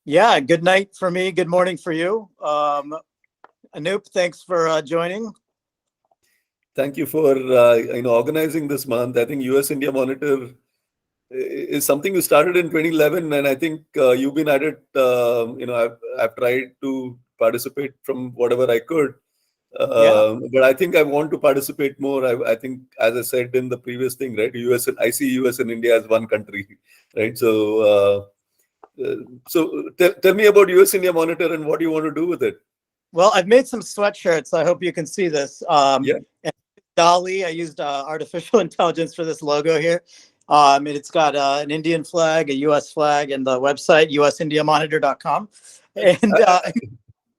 Yeah, good night for me. Good morning for you. Anoop, thanks for joining. Thank you for organizing this month. I think US India Monitor is something you started in 2011, and I think you've been at it. I've tried to participate from whatever I could, Yeah, but I think I want to participate more. I think, as I said in the previous thing, right? I see US and India as one country, right? Tell me about US India Monitor and what you want to do with it. well, I've made some sweatshirts. I hope you can see this. Yeah. And Dolly, I used artificial intelligence for this logo here. And it's got an Indian flag, a US flag, and the website, usindiamonitor.com. And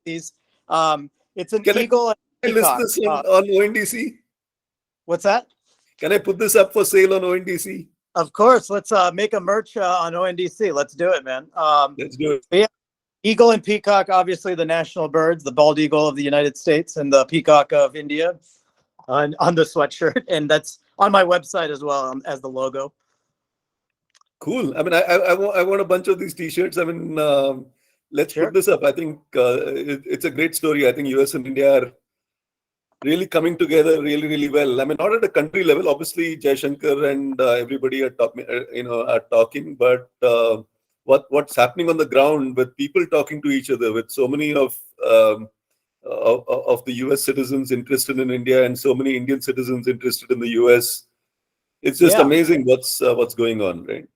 these, it's an Can eagle and I a list peacock. this on ONDC? What's that? Can I put this up for sale on ONDC? Of course. Let's make a merch on ONDC. Let's do it, man. Let's do it. Yeah, eagle and peacock, obviously the national birds, the bald eagle of the United States and the peacock of India on the sweatshirt. And that's on my website as well as the logo. Cool. I mean, I want a bunch of these T-shirts. I mean, let's put Sure. this up. I think it's a great story. I think US and India are really coming together really, really well. I mean, not at a country level. Obviously, Jaishankar and everybody are talking, but what's happening on the ground with people talking to each other, with so many of the US citizens interested in India and so many Indian citizens interested in the US. It's just Yeah. amazing what's going on, right?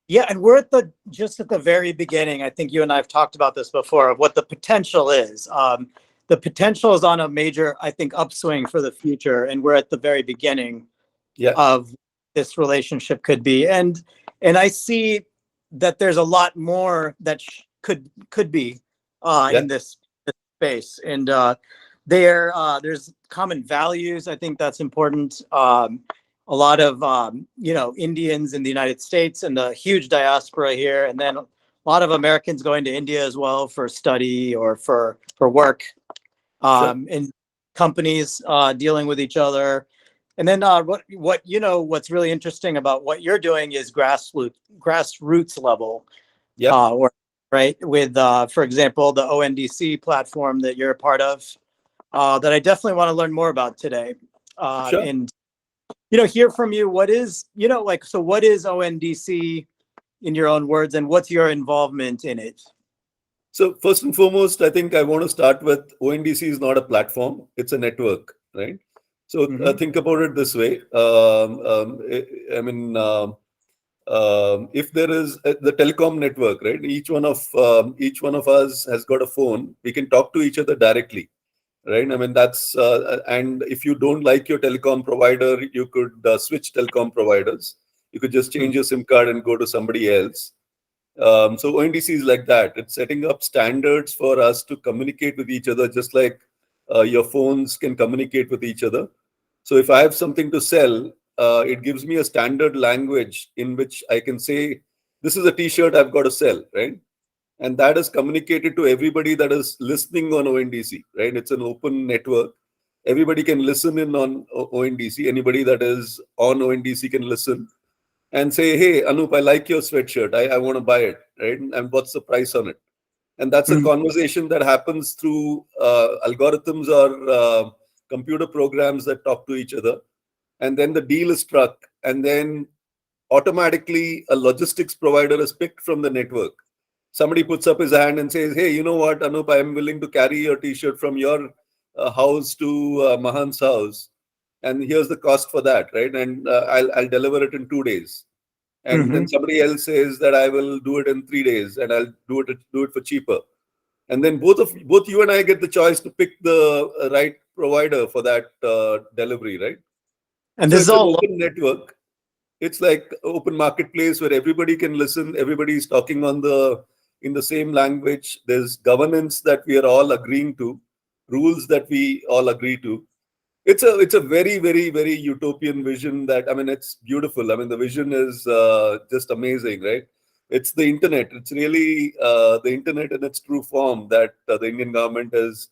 Yeah. And we're just at the very beginning. I think you and I have talked about this before of what the potential is. The potential is on a major, I think, upswing for the future. And we're at the very beginning Yeah, of this relationship could be. And I see that there's a lot more that could be yeah, in this space. And there's common values. I think that's important. A lot of Indians in the United States and the huge diaspora here, and then a lot of Americans going to India as well for study or for work, sure. and companies dealing with each other. And then what's really interesting about what you're doing is grassroots level Yeah, work, right? With for example, the ONDC platform that you're a part of, that I definitely want to learn more about today. sure. And hear from you. What is so what is ONDC in your own words, and what's your involvement in it? So first and foremost, I think I want to start with ONDC is not a platform; it's a network, right? So Hmm. think about it this way. I mean, if there is the telecom network, right? Each one of us has got a phone. We can talk to each other directly, right? I mean, and if you don't like your telecom provider, you could switch telecom providers. You could just change your SIM card and go to somebody else. So ONDC is like that. It's setting up standards for us to communicate with each other, just like your phones can communicate with each other. So if I have something to sell, it gives me a standard language in which I can say, "This is a T-shirt I've got to sell," right? And that is communicated to everybody that is listening on ONDC, right? It's an open network. Everybody can listen in on ONDC. Anybody that is on ONDC can listen and say, "Hey, Anup, I like your sweatshirt. I want to buy it, right? And what's the price on it?" And that's a Hmm. conversation that happens through algorithms or computer programs that talk to each other. And then the deal is struck. And then automatically a logistics provider is picked from the network. Somebody puts up his hand and says, "Hey, you know what, Anup, I am willing to carry your T-shirt from your house to Mahan's house. And here's the cost for that, right? And I'll deliver it in 2 days." And Hmm. then somebody else says that I will do it in 3 days and I'll do it for cheaper. And then both you and I get the choice to pick the right provider for that delivery, right? And So this is it's an all open network. It's like open marketplace where everybody can listen. Everybody is talking in the same language. There's governance that we are all agreeing to, rules that we all agree to. It's a very, very, very utopian vision. That, I mean, it's beautiful. I mean, the vision is just amazing, right? It's the internet. It's really the internet in its true form that the Indian government has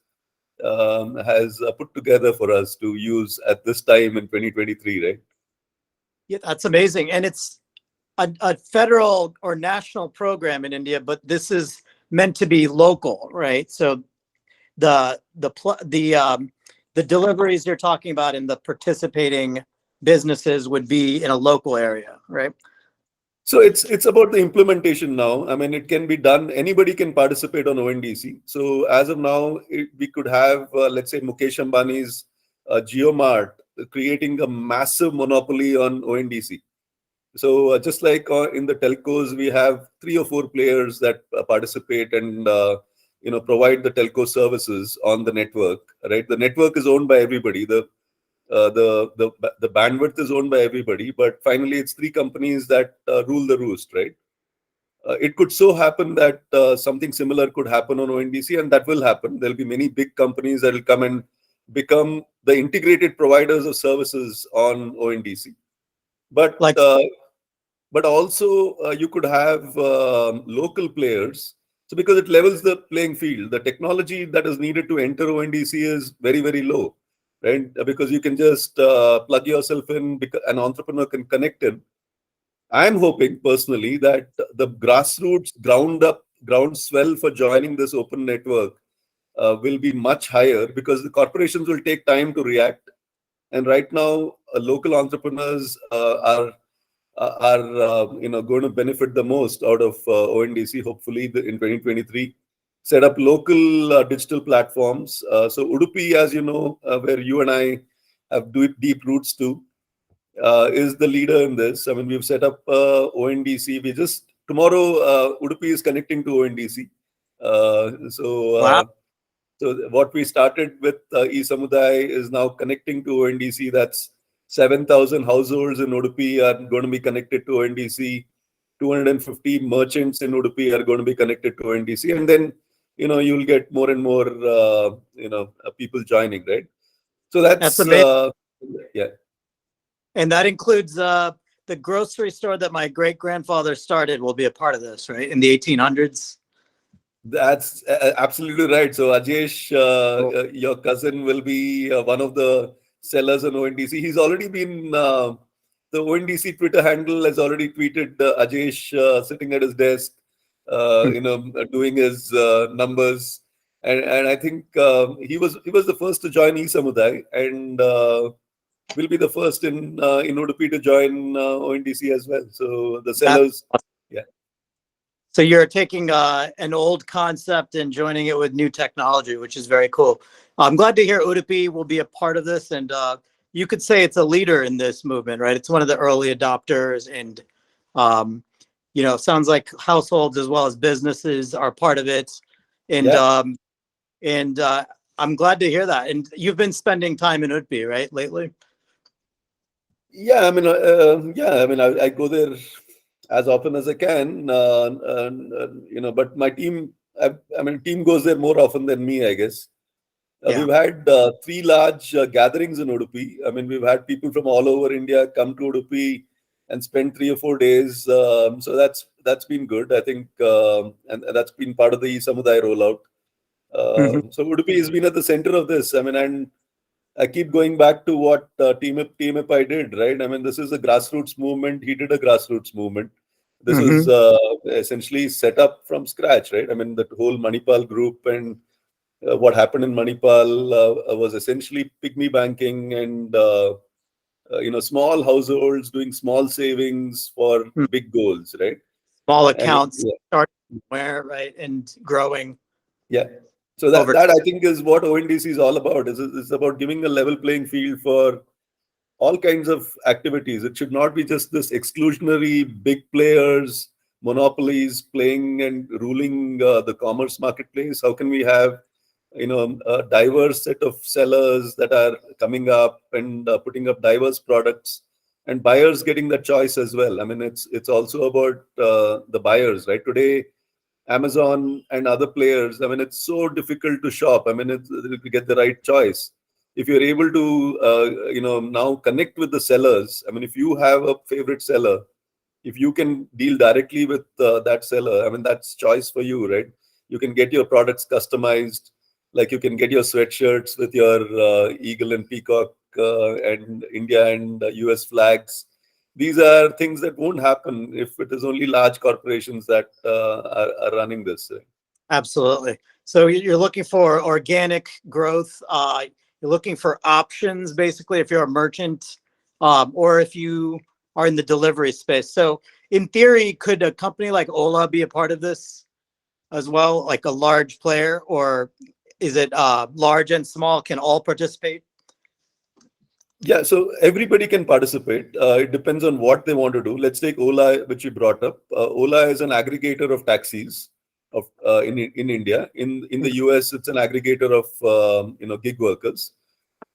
put together for us to use at this time in 2023, right? yeah, that's amazing. And it's a federal or national program in India, but this is meant to be local, right? So the deliveries you're talking about in the participating businesses would be in a local area, right? So it's about the implementation now. I mean, it can be done. Anybody can participate on ONDC. So as of now, we could have, let's say, Mukesh Ambani's GeoMart creating a massive monopoly on ONDC. So just like in the telcos, we have 3 or 4 players that participate and provide the telco services on the network. Right, the network is owned by everybody. The bandwidth is owned by everybody, but finally it's 3 companies that rule the roost, right? It could so happen that something similar could happen on ONDC, and that will happen. There'll be many big companies that will come and become the integrated providers of services on ONDC. But Like, also you could have local players. So because it levels the playing field, the technology that is needed to enter ONDC is very, very low, right? Because you can just plug yourself in, an entrepreneur can connect in. I'm hoping personally that the grassroots groundswell for joining this open network will be much higher, because the corporations will take time to react. And right now, local entrepreneurs are going to benefit the most out of ONDC. Hopefully, in 2023, set up local digital platforms. So Udupi, as you know, where you and I have deep roots to, is the leader in this. I mean, we've set up ONDC. Tomorrow, Udupi is connecting to ONDC. wow, So what we started with e-Samudai is now connecting to ONDC. That's 7,000 households in Udupi are going to be connected to ONDC. 250 merchants in Udupi are going to be connected to ONDC. And then, you'll get more and more, people joining, right? So that's that's, amazing. yeah. And that includes the grocery store that my great grandfather started will be a part of this, right? In the 1800s. That's absolutely right. So Ajesh, Cool. your cousin, will be one of the sellers on ONDC. He's already been, the ONDC Twitter handle has already tweeted Ajesh sitting at his desk, doing his numbers. And I think he was the first to join e-Samudai, and will be the first in Udupi to join ONDC as well. So the That's sellers, awesome. yeah. So you're taking an old concept and joining it with new technology, which is very cool. I'm glad to hear Udupi will be a part of this, and you could say it's a leader in this movement, right? It's one of the early adopters, and sounds like households as well as businesses are part of it, and Yeah. I'm glad to hear that. And you've been spending time in Udupi, right, lately? Yeah, I mean, I go there as often as I can, but my team, team goes there more often than me, I guess. Yeah. We've had 3 large gatherings in Udupi. I mean, we've had people from all over India come to Udupi and spend 3 or 4 days. So that's been good, I think, and that's been part of the Samudai rollout. Mhm. So Udupi has been at the center of this. I mean, and I keep going back to what Team Up I did, right? I mean, this is a grassroots movement. He did a grassroots movement. This is Mhm. essentially set up from scratch, right? I mean, the whole Manipal group and what happened in Manipal was essentially pygmy banking and small households doing small savings for Mm. big goals, right? Small And accounts starting somewhere, right, and growing yeah. So that over that time. I think is what ONDC is all about. Is about giving a level playing field for all kinds of activities. It should not be just this exclusionary big players, monopolies playing and ruling the commerce marketplace. How can we have, a diverse set of sellers that are coming up and putting up diverse products, and buyers getting that choice as well? I mean, it's also about the buyers, right? Today, Amazon and other players, I mean, it's so difficult to shop. I mean, to get the right choice. If you're able to, now connect with the sellers, I mean, if you have a favorite seller, if you can deal directly with that seller, I mean, that's choice for you, right? You can get your products customized, like you can get your sweatshirts with your eagle and peacock and India and US flags. These are things that won't happen if it is only large corporations that are running this. Absolutely. So you're looking for organic growth. You're looking for options, basically, if you're a merchant, or if you are in the delivery space. So in theory, could a company like Ola be a part of this as well, like a large player, or is it large and small can all participate? Yeah, so everybody can participate. It depends on what they want to do. Let's take Ola, which you brought up. Ola is an aggregator of taxis in India. In the US, it's an aggregator of gig workers.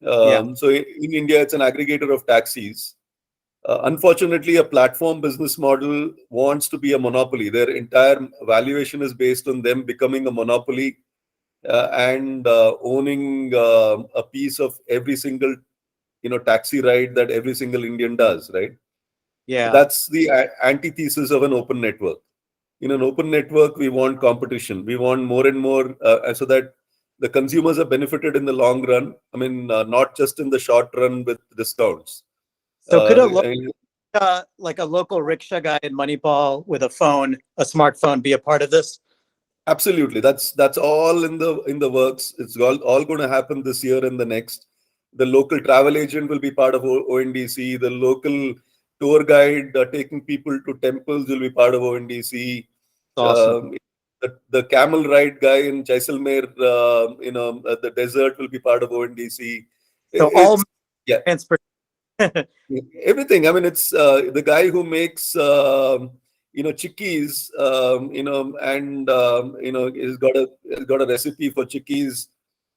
Yeah, So in India, it's an aggregator of taxis. Unfortunately, a platform business model wants to be a monopoly. Their entire valuation is based on them becoming a monopoly and owning a piece of every single taxi ride that every single Indian does, right? yeah. That's the antithesis of an open network. In an open network, we want competition. We want more and more so that the consumers are benefited in the long run. I mean, not just in the short run with discounts. So could And like a local rickshaw guy in Moneyball with a phone, a smartphone, be a part of this? absolutely, that's all in the works. It's all going to happen this year and the next. The local travel agent will be part of ONDC. The local tour guide taking people to temples will be part of ONDC. Awesome. The camel ride guy in Jaisalmer, the desert will be part of ONDC. So all It's yeah, transport. everything. I mean, it's the guy who makes chickies, and he's got a recipe for chickies.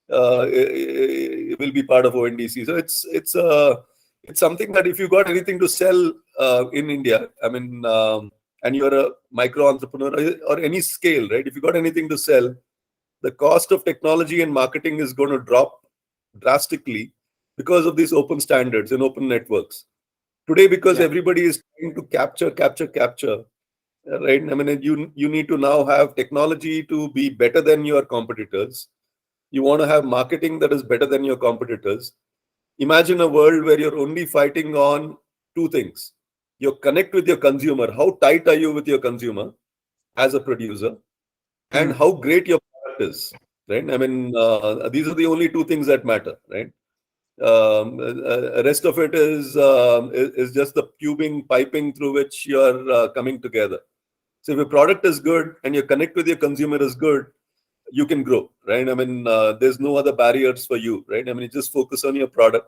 It will be part of ONDC. So it's something that if you got anything to sell in India, I mean, and you're a micro entrepreneur or any scale, right? If you got anything to sell, the cost of technology and marketing is going to drop drastically because of these open standards and open networks. Today, because Yeah. everybody is trying to capture, right? I mean, you need to now have technology to be better than your competitors. You want to have marketing that is better than your competitors. Imagine a world where you're only fighting on two things. You connect with your consumer. How tight are you with your consumer as a producer? And Mm. how great your product is, right? I mean, these are the only two things that matter, right? Rest of it is just the tubing, piping through which you are coming together. So if your product is good and your connect with your consumer is good, you can grow, right? I mean, there's no other barriers for you, right? I mean, you just focus on your product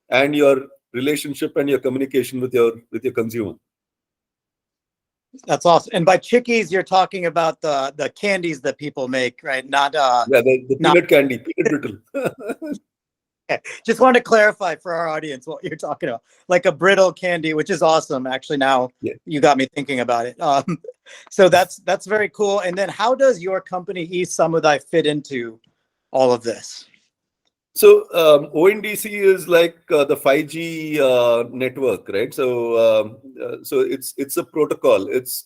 and your relationship and your communication with your consumer. That's awesome. And by chickies, you're talking about the candies that people make, right? Not Yeah, the not. peanut candy, peanut brittle. Just want to clarify for our audience what you're talking about, like a brittle candy, which is awesome. Actually, now Yeah. you got me thinking about it. So that's very cool. And then, how does your company eSamurai fit into all of this? So ONDC is like the 5G network, right? So it's a protocol. It's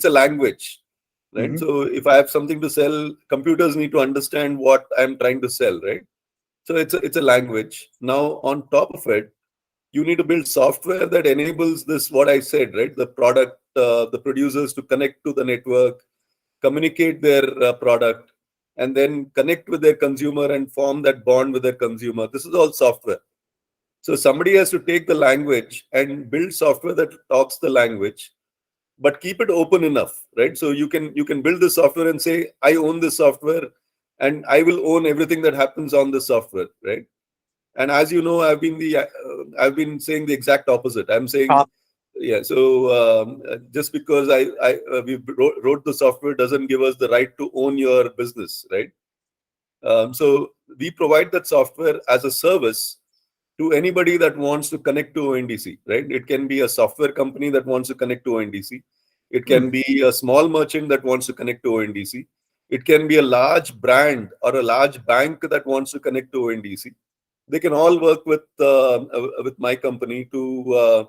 a language, right? Hmm. So if I have something to sell, computers need to understand what I'm trying to sell, right? So it's a language. Now on top of it, you need to build software that enables this. What I said, right? The product, the producers to connect to the network, communicate their product, and then connect with their consumer and form that bond with their consumer. This is all software. So somebody has to take the language and build software that talks the language, but keep it open enough, right? So you can build the software and say, I own this software and I will own everything that happens on the software, right? And as you know, I've been saying the exact opposite. I'm saying, yeah. So just because we wrote the software doesn't give us the right to own your business, right? So we provide that software as a service to anybody that wants to connect to ONDC, right? It can be a software company that wants to connect to ONDC. It can Mm. be a small merchant that wants to connect to ONDC. It can be a large brand or a large bank that wants to connect to ONDC. They can all work with my company to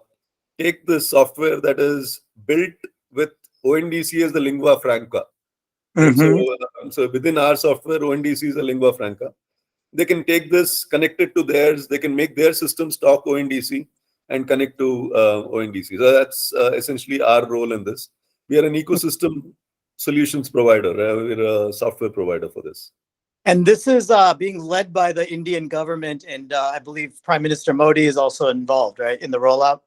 take the software that is built with ONDC as the lingua franca, right? So, Hmm. so within our software, ONDC is a lingua franca. They can take this, connect it to theirs. They can make their systems talk ONDC and connect to ONDC. So that's essentially our role in this. We are an ecosystem solutions provider. We're a software provider for this. And this is being led by the Indian government, and I believe Prime Minister Modi is also involved, right, in the rollout.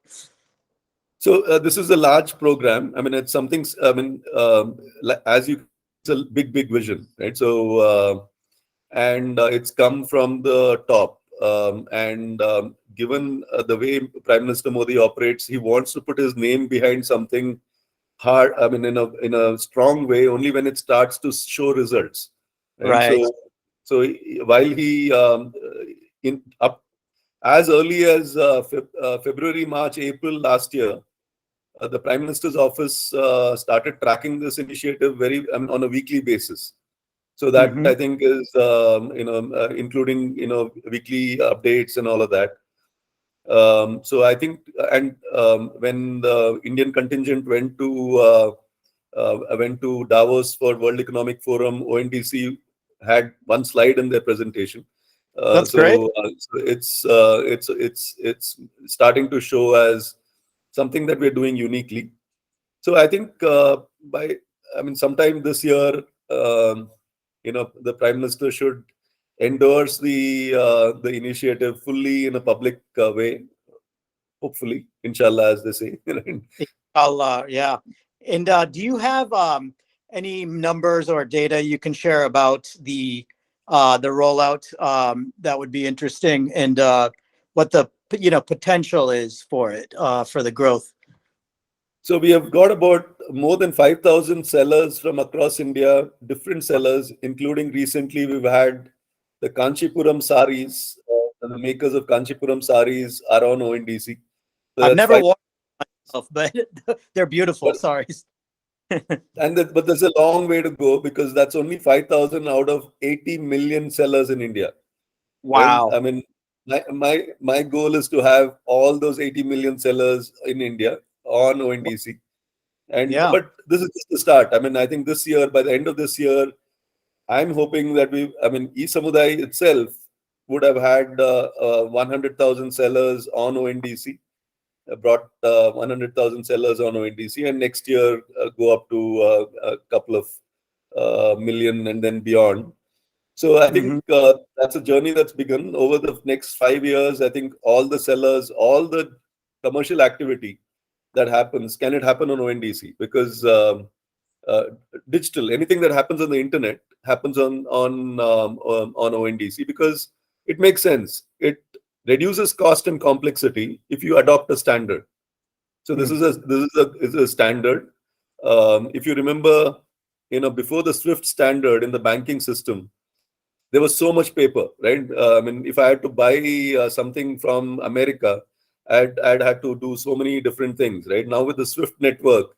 So this is a large program. I mean, it's something. I mean, as you, it's a big vision, right? So and it's come from the top. And given the way Prime Minister Modi operates, he wants to put his name behind something hard. I mean, in a strong way, only when it starts to show results, right? Right. So while he in up as early as February, March, April last year, the Prime Minister's office started tracking this initiative on a weekly basis. So that Mm-hmm. I think is including weekly updates and all of that. So I think, and when the Indian contingent went to Davos for World Economic Forum, ONDC had one slide in their presentation. That's great. So it's starting to show as something that we're doing uniquely. So I think sometime this year, the Prime Minister should endorse the initiative fully in a public way. Hopefully, inshallah, as they say. Allah, yeah. And do you have any numbers or data you can share about the rollout that would be interesting, and what the potential is for it for the growth? So we have got about more than 5,000 sellers from across India, different sellers, including recently we've had the Kanchipuram saris, the makers of Kanchipuram saris are on ONDC. So I've that's never five. worn myself, but they're beautiful. But, Sorry. but there's a long way to go, because that's only 5,000 out of 80 million sellers in India. Right? Wow. I mean, my goal is to have all those 80 million sellers in India on ONDC. Yeah. But this is just the start. I mean, I think this year, by the end of this year, I'm hoping that e-Samudai itself would have had 100,000 sellers on ONDC, brought 100,000 sellers on ONDC, and next year go up to a couple of million and then beyond. So I think that's a journey that's begun over the next 5 years. I think all the sellers, all the commercial activity that happens, can it happen on ONDC? Because digital, anything that happens on the internet happens on ONDC, because it makes sense. It reduces cost and complexity if you adopt a standard. So this is a standard. If you remember, before the SWIFT standard in the banking system, there was so much paper, right? I mean, if I had to buy something from America, I'd had to do so many different things, right? Now with the SWIFT network,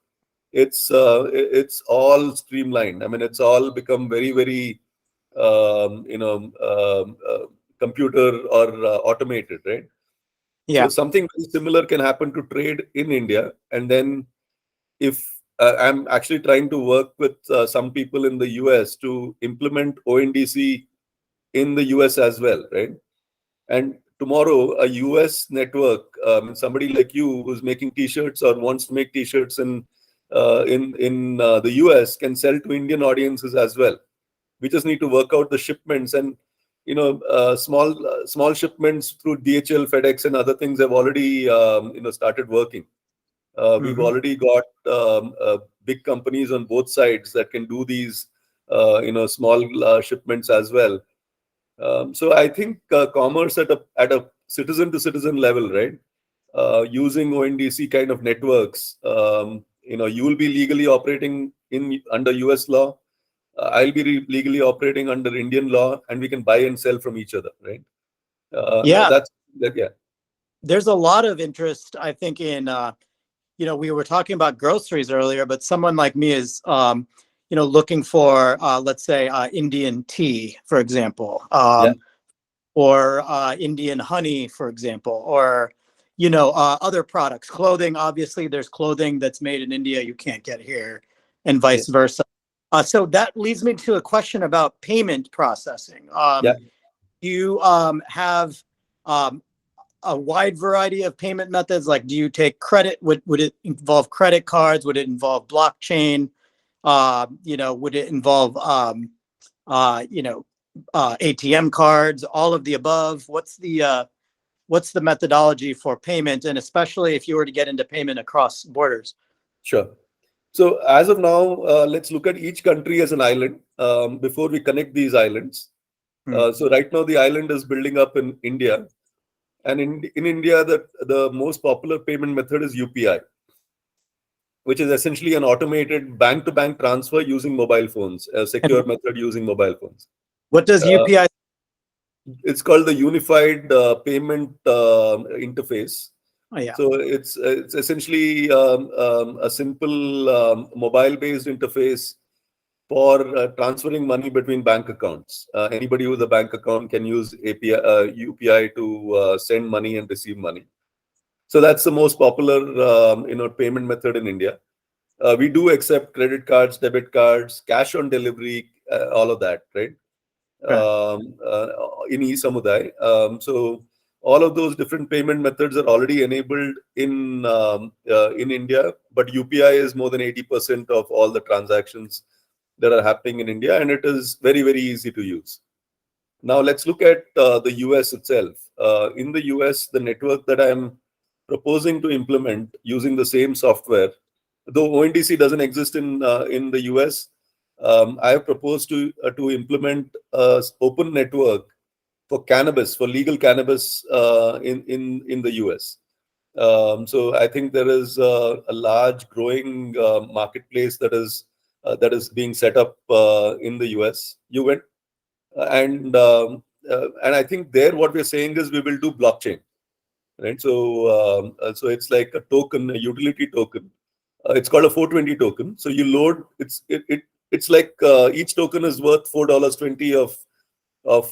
it's all streamlined. I mean, it's all become very computer or automated, right? Yeah. So something very similar can happen to trade in India. And then if I'm actually trying to work with some people in the US to implement ONDC in the US as well, right? And tomorrow, a US network, somebody like you who's making T-shirts or wants to make T-shirts in the US can sell to Indian audiences as well. We just need to work out the shipments, and small shipments through DHL, FedEx, and other things have already started working. We've already got big companies on both sides that can do these small shipments as well. So I think commerce at a citizen to citizen level, right? Using ONDC kind of networks, you will be legally operating under US law. I'll be legally operating under Indian law, and we can buy and sell from each other, right? Yeah. Yeah. There's a lot of interest, I think, in we were talking about groceries earlier, but someone like me is looking for let's say Indian tea, for example, or Indian honey, for example, or other products, clothing. Obviously, there's clothing that's made in India you can't get here, and vice versa. So that leads me to a question about payment processing. You have a wide variety of payment methods. Like, do you take credit? Would it involve credit cards? Would it involve blockchain? Would it involve, ATM cards, all of the above? What's the methodology for payment, and especially if you were to get into payment across borders? Sure. So as of now, let's look at each country as an island before we connect these islands. So right now, the island is building up in India. And in India, the most popular payment method is UPI, which is essentially an automated bank-to-bank transfer using mobile phones, a secure And method using mobile phones. what does Uh, UPI? it's called the Unified Payment Interface. Oh, yeah. So it's essentially a simple mobile-based interface for transferring money between bank accounts. Anybody with a bank account can use UPI to send money and receive money. So that's the most popular payment method in India. We do accept credit cards, debit cards, cash on delivery, all of that, right? Okay. In e-Samudai. So all of those different payment methods are already enabled in India, but UPI is more than 80% of all the transactions that are happening in India, and it is very, very easy to use. Now let's look at the US itself. In the US, the network that I'm proposing to implement using the same software, though ONDC doesn't exist in the US, I have proposed to implement an open network for cannabis, for legal cannabis in the US. So I think there is a large growing marketplace that is being set up in the US. You went and I think there what we're saying is we will do blockchain, right? So it's like a token, a utility token. It's called a 420 token. So you load it's like each token is worth $4.20 of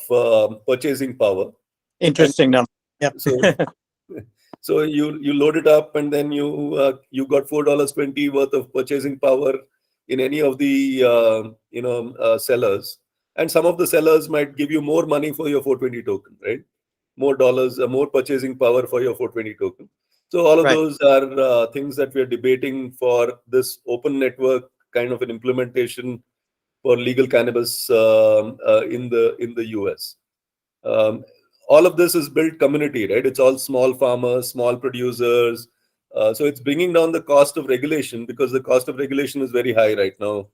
purchasing power. And Interesting number. Yep. so so you load it up, and then you got $4.20 worth of purchasing power in any of the sellers. And some of the sellers might give you more money for your 420 token, right? More dollars, more purchasing power for your 420 token. So all of Right. those are things that we are debating for this open network kind of an implementation for legal cannabis in the US. Um, all of this is built community, right? It's all small farmers, small producers. So it's bringing down the cost of regulation, because the cost of regulation is very high right now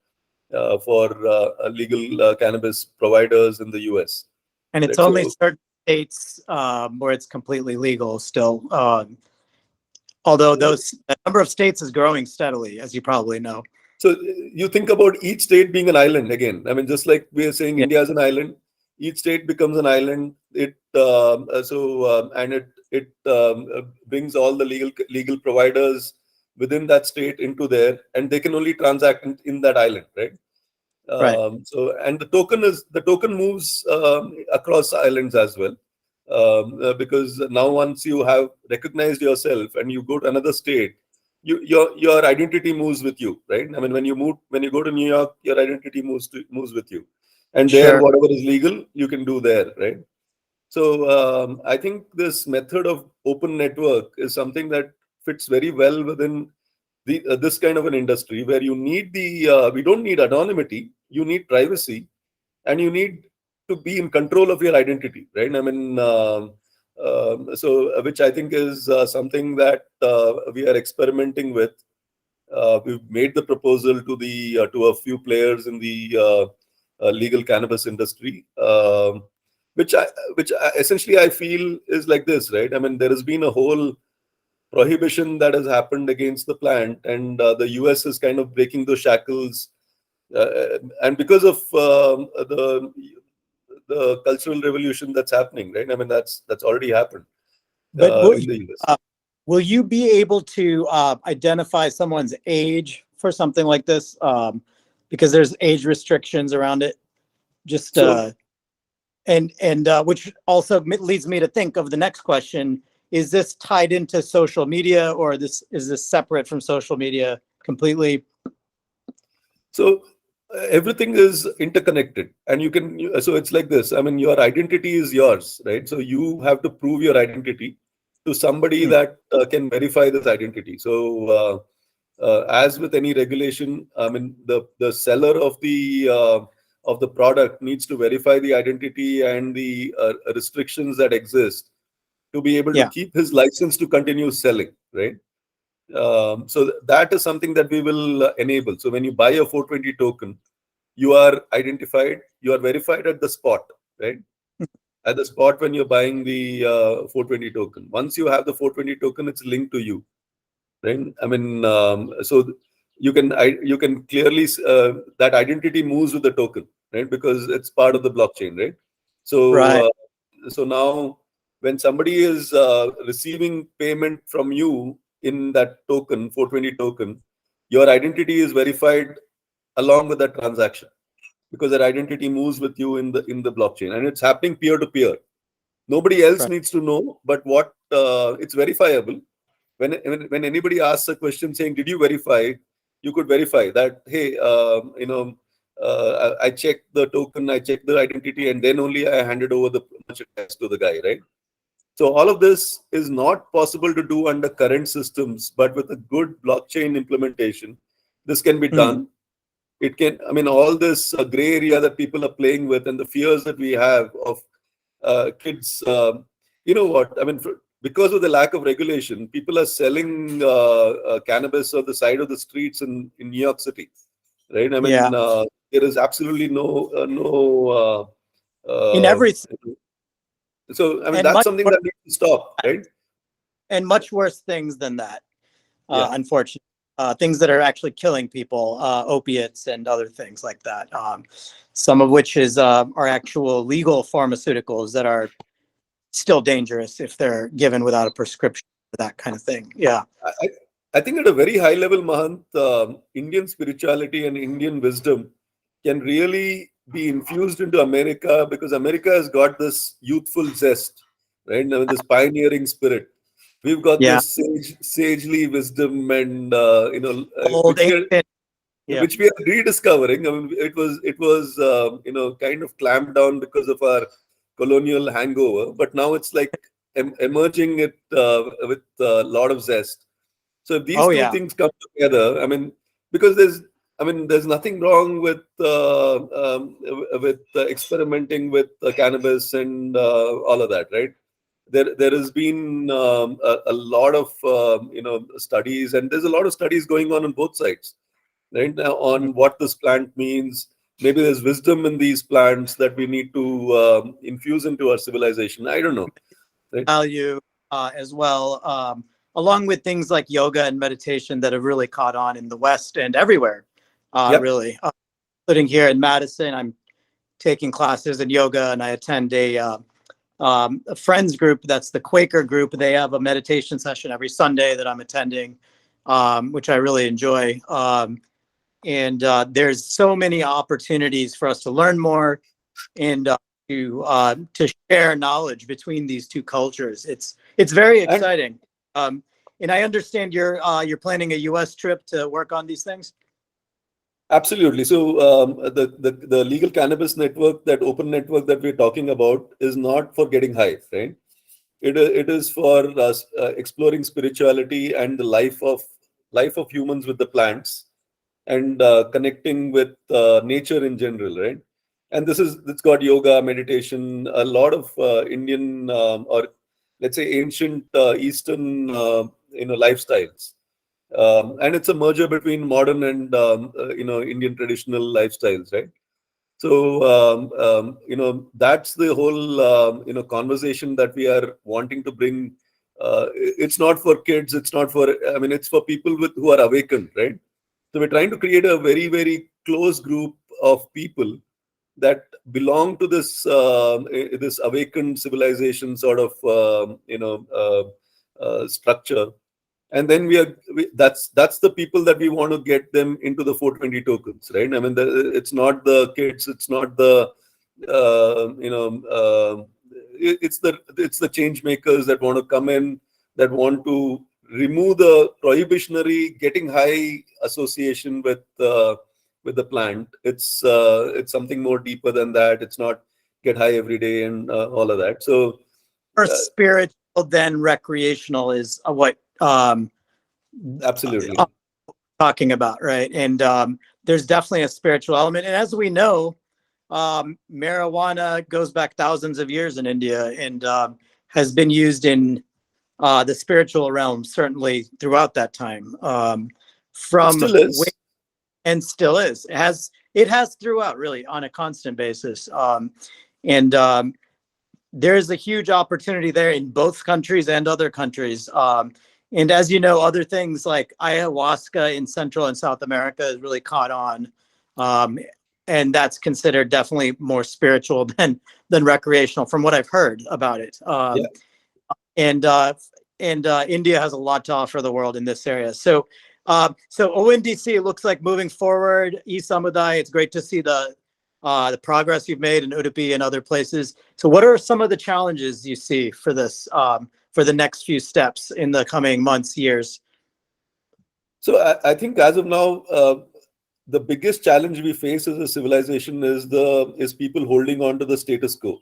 for legal cannabis providers in the US. And it's Right? only So certain states where it's completely legal still. Although the number of states is growing steadily, as you probably know. So you think about each state being an island again. I mean, just like we are saying, Yeah. India is an island. Each state becomes an island. And it brings all the legal providers within that state into there, and they can only transact in that island, right? Right. And the token moves across islands as well, because now once you have recognized yourself and you go to another state, your identity moves with you, right? I mean, when you go to New York, your identity moves with you, and there Sure. whatever is legal you can do there, right? So I think this method of open network is something that fits very well within this kind of an industry, where you need we don't need anonymity, you need privacy, and you need to be in control of your identity, right? I mean, which I think is something that we are experimenting with. We've made the proposal to a few players in the legal cannabis industry, which essentially I feel is like this, right? I mean, there has been a whole prohibition that has happened against the plant, and the US is kind of breaking those shackles, and because of the cultural revolution that's happening, right? I mean, that's already happened But in the US. will you be able to identify someone's age for something like this? Because there's age restrictions around it. Just So and which also leads me to think of the next question: is this tied into social media, or is this separate from social media completely? So everything is interconnected, and so it's like this. I mean, your identity is yours, right? So you have to prove your identity to somebody Hmm. that can verify this identity. So as with any regulation, I mean, the seller of the product needs to verify the identity and the restrictions that exist to be able to Yeah. keep his license to continue selling, right? So that is something that we will enable. So when you buy a 420 token, you are identified, you are verified at the spot, right? At the spot when you're buying the 420 token. Once you have the 420 token, it's linked to you, right? I mean, so you can clearly that identity moves with the token, right? Because it's part of the blockchain, right? Right. So so now when somebody is receiving payment from you in that token, 420 token, your identity is verified along with that transaction because that identity moves with you in the blockchain, and it's happening peer to peer. Nobody else Right. needs to know, but what it's verifiable. When anybody asks a question saying, "Did you verify?" You could verify that. Hey, I checked the token, I checked the identity, and then only I handed over the merchandise to the guy, right? So all of this is not possible to do under current systems, but with a good blockchain implementation, this can be Hmm. done. It can, I mean, all this gray area that people are playing with and the fears that we have of kids, you know what? I mean, because of the lack of regulation, people are selling cannabis on the side of the streets in New York City, right? I Yeah. mean, there is absolutely no. In Uh, every so, I mean, and that's much something worse, that needs to stop, right? and much worse things than that. Yeah. Unfortunately, things that are actually killing people, opiates and other things like that. Some of which is are actual legal pharmaceuticals that are still dangerous if they're given without a prescription or that kind of thing. Yeah. I, I I think at a very high level, Mahant, Indian spirituality and Indian wisdom can really be infused into America because America has got this youthful zest, right? I mean, this pioneering spirit. We've got Yeah. this sagely wisdom, and Old ancient. Yeah. which we are rediscovering. I mean, it was kind of clamped down because of our colonial hangover, but now it's like emerging it with a lot of zest. So if these Oh two yeah. things come together, I mean, because there's nothing wrong with experimenting with cannabis and all of that, right? There has been a lot of studies, and there's a lot of studies going on both sides, right? Now on what this plant means. Maybe there's wisdom in these plants that we need to infuse into our civilization. I don't know, right? Value as well, along with things like yoga and meditation that have really caught on in the West and everywhere. Yep. Really, including here in Madison, I'm taking classes in yoga, and I attend a friends group that's the Quaker group. They have a meditation session every Sunday that I'm attending, which I really enjoy. And there's so many opportunities for us to learn more and to share knowledge between these two cultures. It's very And exciting. And I understand you're planning a U.S. trip to work on these things. absolutely. So the legal cannabis network, that open network that we're talking about, is not for getting high, right? It is for us exploring spirituality and the life of humans with the plants, and connecting with nature in general, right? And it's got yoga, meditation, a lot of Indian or let's say ancient Eastern lifestyles, and it's a merger between modern and Indian traditional lifestyles, right? So that's the whole conversation that we are wanting to bring. It's not for kids. It's not for. I mean, it's for people who are awakened, right? So we're trying to create a very very close group of people that belong to this awakened civilization sort of structure, and then that's the people that we want to get them into the 420 tokens, right? I mean, it's not the kids, it's not the it's the change makers that want to come in, that want to remove the prohibitionary getting high association with the plant. It's something more deeper than that. It's not get high every day and all of that. So Or uh, spiritual, then recreational is what absolutely. talking about, right? And there's definitely a spiritual element. And as we know, marijuana goes back thousands of years in India and has been used in the spiritual realm, certainly throughout that time. It From still is. and still is. It has throughout, really, on a constant basis. And there is a huge opportunity there in both countries and other countries. And as you know, other things like ayahuasca in Central and South America has really caught on. And that's considered definitely more spiritual than recreational, from what I've heard about it. Yeah. And India has a lot to offer the world in this area. So ONDC, it looks like moving forward. E-Samudai, it's great to see the progress you've made in Udupi and other places. So what are some of the challenges you see for this, for the next few steps in the coming months, years? So I think as of now, the biggest challenge we face as a civilization is people holding on to the status quo,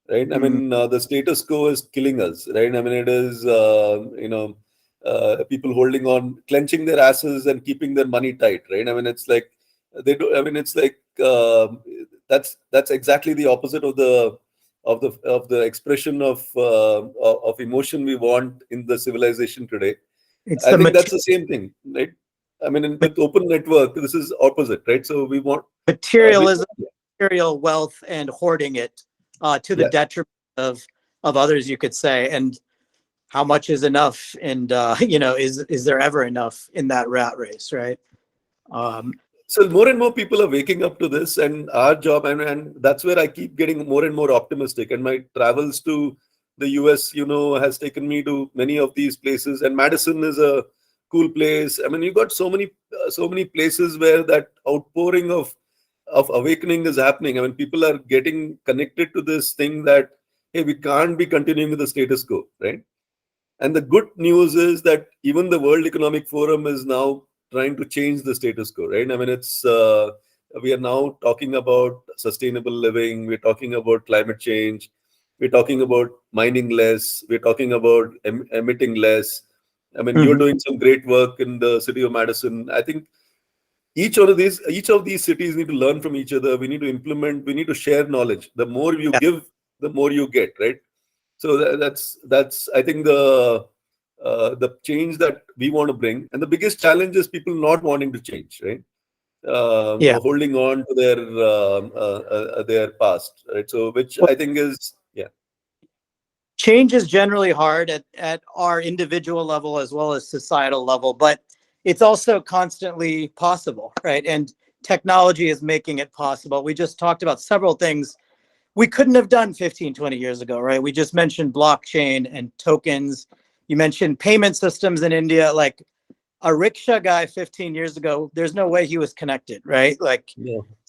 right? I mean, the status quo is killing us, right? I mean, it is people holding on, clenching their asses and keeping their money tight, right? I mean, it's like they do. I mean, it's like that's exactly the opposite of the expression of emotion we want in the civilization today. It's I the think that's the same thing, right? I mean, with open network, this is opposite, right? So we want materialism, material wealth, and hoarding it to the yeah. detriment of others, you could say. And how much is enough? And is there ever enough in that rat race, right? So more and more people are waking up to this, and our job, and that's where I keep getting more and more optimistic. And my travels to the US, has taken me to many of these places. And Madison is a cool place. I mean, you got so many places where that outpouring of awakening is happening. I mean, people are getting connected to this thing that, hey, we can't be continuing with the status quo, right? And the good news is that even the World Economic Forum is now trying to change the status quo, right? I mean, we are now talking about sustainable living. We're talking about climate change. We're talking about mining less. We're talking about emitting less. I mean, you're doing some great work in the city of Madison. I think each of these cities need to learn from each other. We need to implement. We need to share knowledge. The more you give, the more you get, right? So that's I think the change that we want to bring. And the biggest challenge is people not wanting to change, right? Holding on to their past, right? So which I think is change is generally hard at our individual level as well as societal level, but it's also constantly possible, right? And technology is making it possible. We just talked about several things we couldn't have done 15, 20 years ago, right? We just mentioned blockchain and tokens. You mentioned payment systems in India. Like a rickshaw guy 15 years ago, there's no way he was connected, right? Like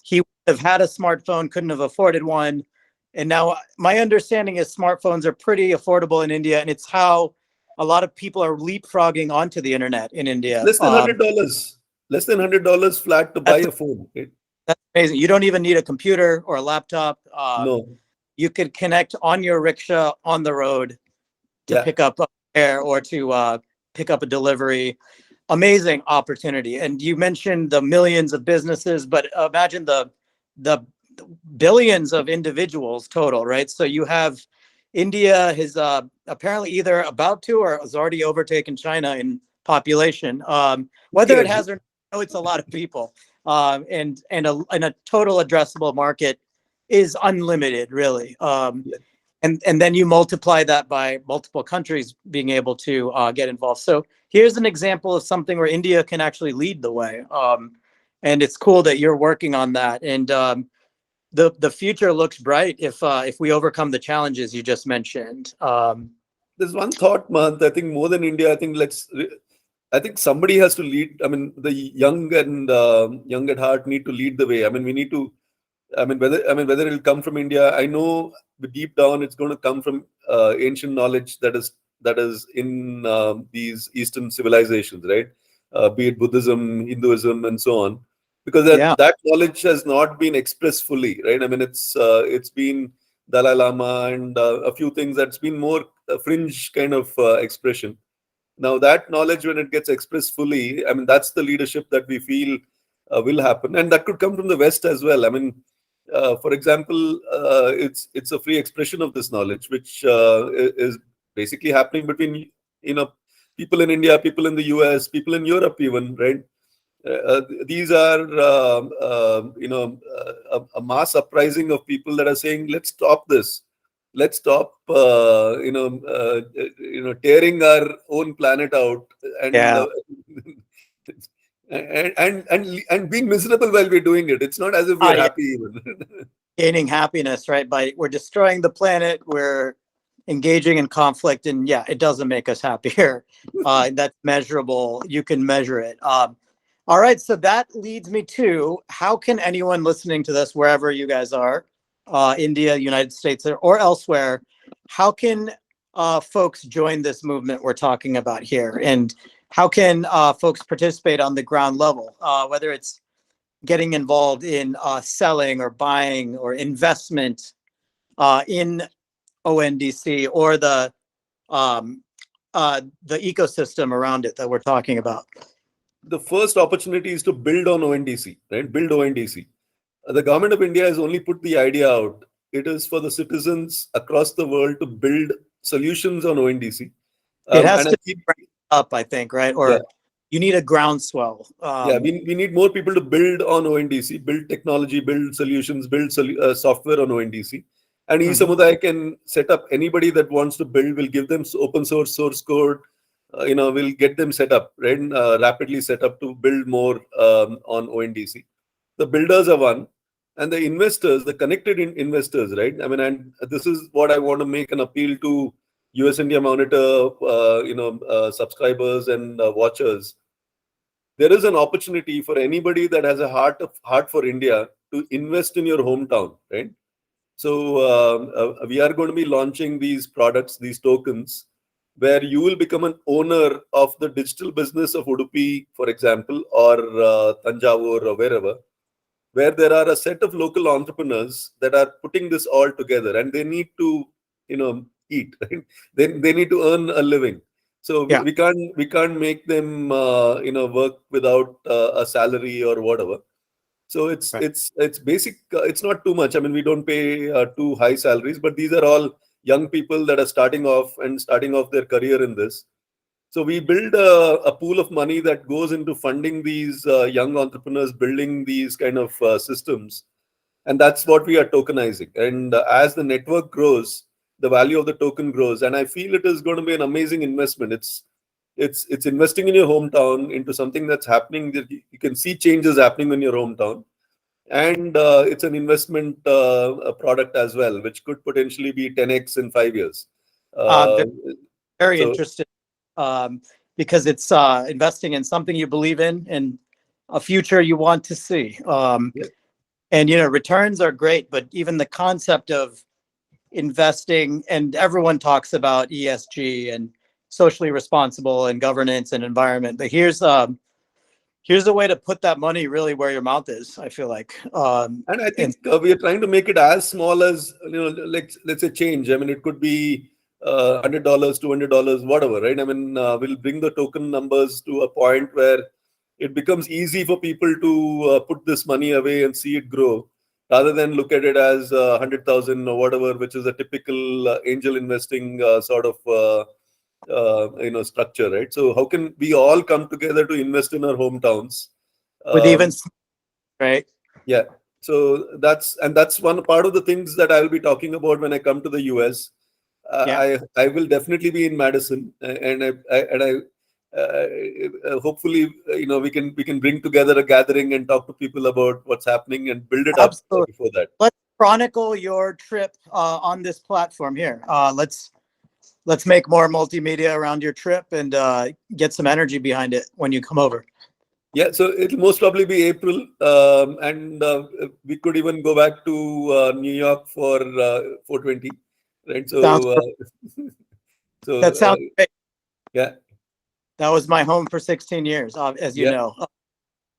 he would have had a smartphone, couldn't have afforded one. And now my understanding is smartphones are pretty affordable in India, and it's how a lot of people are leapfrogging onto the internet in India. Less than $100, $100 flat to buy a phone. Right? That's amazing. You don't even need a computer or a laptop. No. You could connect on your rickshaw on the road to pick up a fare or to pick up a delivery. Amazing opportunity. And you mentioned the millions of businesses, but imagine the billions of individuals total, right? So you have India is apparently either about to or has already overtaken China in population. Whether it has or not, it's a lot of people. And a total addressable market is unlimited, really. And then you multiply that by multiple countries being able to get involved. So here's an example of something where India can actually lead the way. And it's cool that you're working on that. And the future looks bright if we overcome the challenges you just mentioned. There's one thought, Mahant. I think more than India, I think somebody has to lead. I mean, the young and young at heart need to lead the way. I mean, we need to. Whether it'll come from India, I know deep down it's going to come from ancient knowledge that is in these Eastern civilizations, right? Be it Buddhism, Hinduism, and so on, because that knowledge has not been expressed fully, right? I mean, it's been Dalai Lama and a few things that's been more fringe kind of expression. Now that knowledge, when it gets expressed fully, I mean, that's the leadership that we feel will happen, and that could come from the West as well. I mean, for example, it's a free expression of this knowledge, which is basically happening between people in India, people in the US, people in Europe, even, right? These are a mass uprising of people that are saying, let's stop this, let's stop tearing our own planet out, and Yeah. and being miserable while we're doing it. It's not as if we're Yeah. happy even. Gaining happiness, right? We're destroying the planet. We're engaging in conflict, and yeah, it doesn't make us happier. That's measurable. You can measure it. All right, so that leads me to, how can anyone listening to this, wherever you guys are, India, United States, or elsewhere, how can folks join this movement we're talking about here? And how can folks participate on the ground level, whether it's getting involved in selling or buying or investment in ONDC, or the ecosystem around it that we're talking about? The first opportunity is to build on ONDC, right? Build ONDC. The government of India has only put the idea out. It is for the citizens across the world to build solutions on ONDC. It has And I to keep, ramp up, I think, right? yeah, Or you need a groundswell. yeah, we need more people to build on ONDC, build technology, build solutions, build software on ONDC. And e-Samudaya can set up, anybody that wants to build, will give them open source code, we'll get them set up, right? Rapidly set up to build more on ONDC. The builders are one, and the investors, the connected investors, right? I mean, and this is what I want to make an appeal to US India Monitor, subscribers and watchers. There is an opportunity for anybody that has a heart for India to invest in your hometown, right? So we are going to be launching these products, these tokens, where you will become an owner of the digital business of Udupi, for example, or Tanjavur, or wherever, where there are a set of local entrepreneurs that are putting this all together, and they need to, eat, right? They need to earn a living. So Yeah, we can't make them, work without a salary or whatever. So right. it's basic. It's not too much. I mean, we don't pay too high salaries, but these are all young people that are starting off their career in this. So we build a pool of money that goes into funding these young entrepreneurs, building these kind of systems, and that's what we are tokenizing. And as the network grows, the value of the token grows, and I feel it is going to be an amazing investment. It's investing in your hometown into something that's happening, that you can see changes happening in your hometown, and it's an investment a product as well, which could potentially be 10x in 5 years. Uh, Very, very so interesting, um, because it's investing in something you believe in and a future you want to see. yeah. And, returns are great, but even the concept of investing, and everyone talks about ESG and socially responsible and governance and environment, but here's a way to put that money really where your mouth is, I feel like. And I And think we are trying to make it as small as, let's say change. I mean, it could be $100, $200, whatever, right? I mean, we'll bring the token numbers to a point where it becomes easy for people to put this money away and see it grow, rather than look at it as 100,000 or whatever, which is a typical angel investing sort of structure, right? So how can we all come together to invest in our hometowns? with even, Um, right? yeah. So that's one part of the things that I will be talking about when I come to the US. Yeah, I will definitely be in Madison, and hopefully, we can bring together a gathering and talk to people about what's happening and build it up absolutely. before that. Let's chronicle your trip on this platform here. Let's make more multimedia around your trip, and get some energy behind it when you come over. Yeah, so it'll most probably be April, and we could even go back to New York for 420, right? Sounds So, that so sounds great. yeah, That was my home for 16 years, as you yeah, know.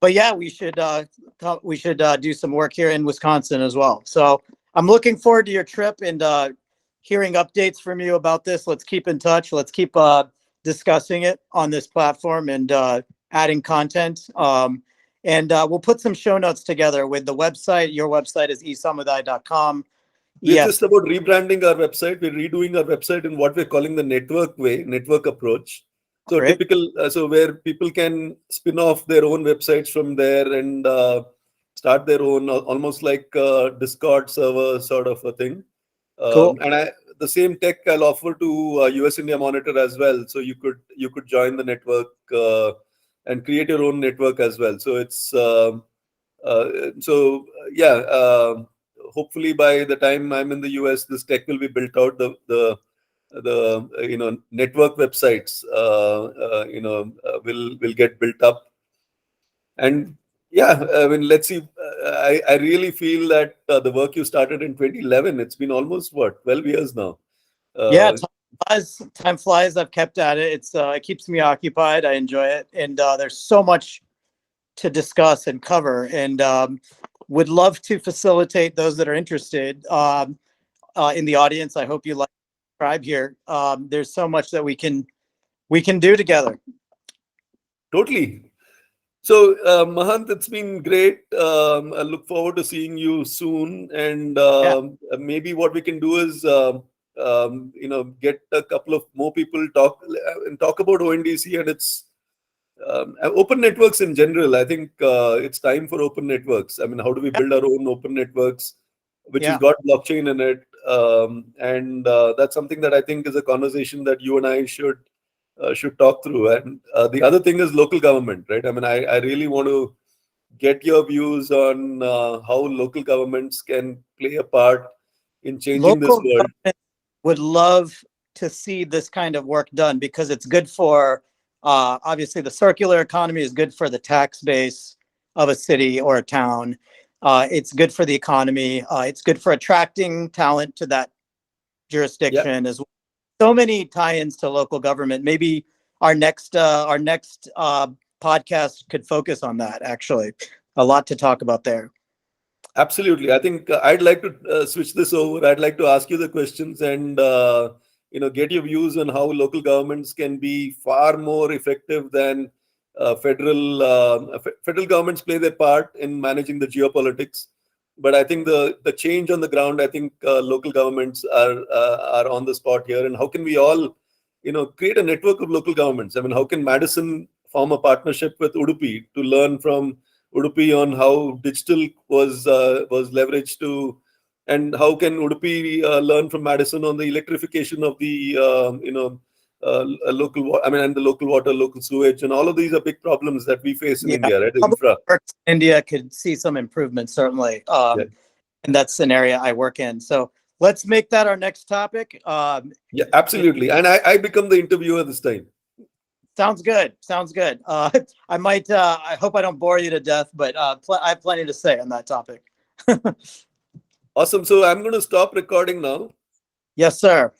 But yeah, we should do some work here in Wisconsin as well. So I'm looking forward to your trip and hearing updates from you about this. Let's keep in touch. Let's keep discussing it on this platform and adding content. And we'll put some show notes together with the website. Your website is esamudai.com. We're Yes, just about rebranding our website. We're redoing our website in what we're calling the network way, network approach. So great. typical, so where people can spin off their own websites from there and start their own, almost like Discord server sort of a thing. Cool. And the same tech I'll offer to US India Monitor as well. So you could join the network and create your own network as well. So it's yeah. Hopefully by the time I'm in the US, this tech will be built out. The network websites will get built up. And yeah, I mean, let's see. I really feel that the work you started in 2011, it's been almost what, 12 years now. Yeah, Uh, time flies. Time flies. I've kept at it. It keeps me occupied. I enjoy it, and there's so much to discuss and cover. And would love to facilitate those that are interested in the audience. I hope you like subscribe here. There's so much that we can do together. Totally. So, Mahant, it's been great. I look forward to seeing you soon. And Yeah, maybe what we can do is, get a couple of more people talk about ONDC and its open networks in general. I think it's time for open networks. I mean, how do we build our own open networks, which has yeah. got blockchain in it? And that's something that I think is a conversation that you and I should talk through. And the other thing is local government, right? I mean, I really want to get your views on how local governments can play a part in changing this Local world. government would love to see this kind of work done because it's good for obviously the circular economy is good for the tax base of a city or a town. It's good for the economy. It's good for attracting talent to that Yeah, jurisdiction as well. So many tie-ins to local government. Maybe our next podcast could focus on that. Actually, a lot to talk about there. absolutely. I think I'd like to switch this over. I'd like to ask you the questions and get your views on how local governments can be far more effective than federal governments play their part in managing the geopolitics. But I think the change on the ground, I think local governments are on the spot here. And how can we all, create a network of local governments? I mean, how can Madison form a partnership with Udupi to learn from Udupi on how digital was leveraged to, and how can Udupi learn from Madison on the electrification of the I mean, and the local water, local sewage, and all of these are big problems that we face in Yeah, India, right? The public infra. works in India could see some improvement certainly, Yeah, and that's an area I work in. So let's make that our next topic. yeah, Yeah, absolutely. And I become the interviewer this time. sounds good. Sounds good. I might. I hope I don't bore you to death, but I have plenty to say on that topic. Awesome. So I'm going to stop recording now. Yes, sir.